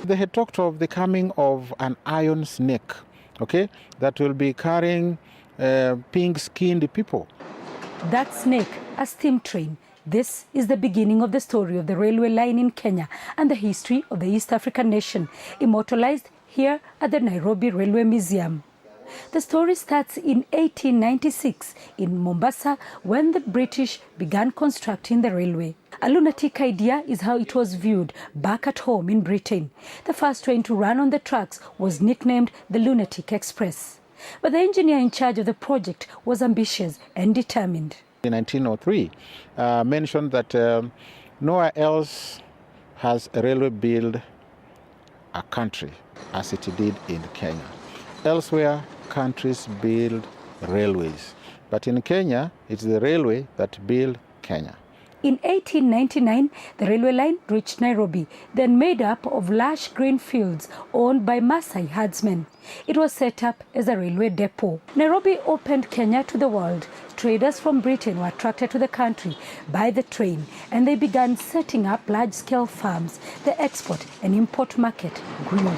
they had talked of the coming of an iron snake, okay, that will be carrying pink-skinned people. That snake, a steam train. This is the beginning of the story of the railway line in Kenya and the history of the East African nation, immortalized here at the Nairobi Railway Museum. The story starts in 1896 in Mombasa when the British began constructing the railway. A lunatic idea is how it was viewed back at home in Britain. The first train to run on the tracks was nicknamed the Lunatic Express. But the engineer in charge of the project was ambitious and determined. In 1903, mentioned that nowhere else has a railway built a country as it did in Kenya. Elsewhere, countries build railways, but in Kenya, it's the railway that built Kenya. In 1899, the railway line reached Nairobi, then made up of lush green fields owned by Maasai herdsmen. It was set up as a railway depot. Nairobi opened Kenya to the world. Traders from Britain were attracted to the country by the train, and they began setting up large-scale farms. The export and import market grew.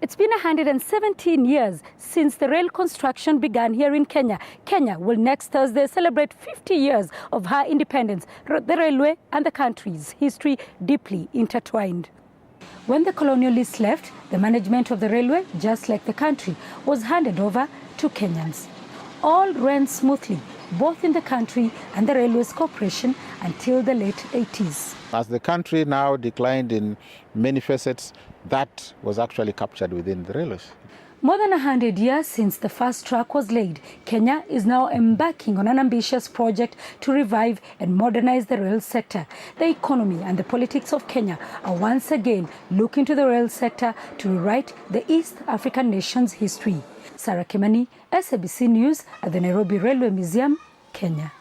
It's been 117 years since the rail construction began here in Kenya. Kenya will next Thursday celebrate 50 years of her independence. The railway and the country's history deeply intertwined. When the colonialists left, the management of the railway, just like the country, was handed over to Kenyans. All ran smoothly, both in the country and the Railways Corporation, until the late 80s. As the country now declined in many facets, that was actually captured within the railways. More than 100 years since the first track was laid, Kenya is now embarking on an ambitious project to revive and modernize the rail sector. The economy and the politics of Kenya are once again looking to the rail sector to rewrite the East African nation's history. Sarah Kimani, SABC News at the Nairobi Railway Museum, Kenya.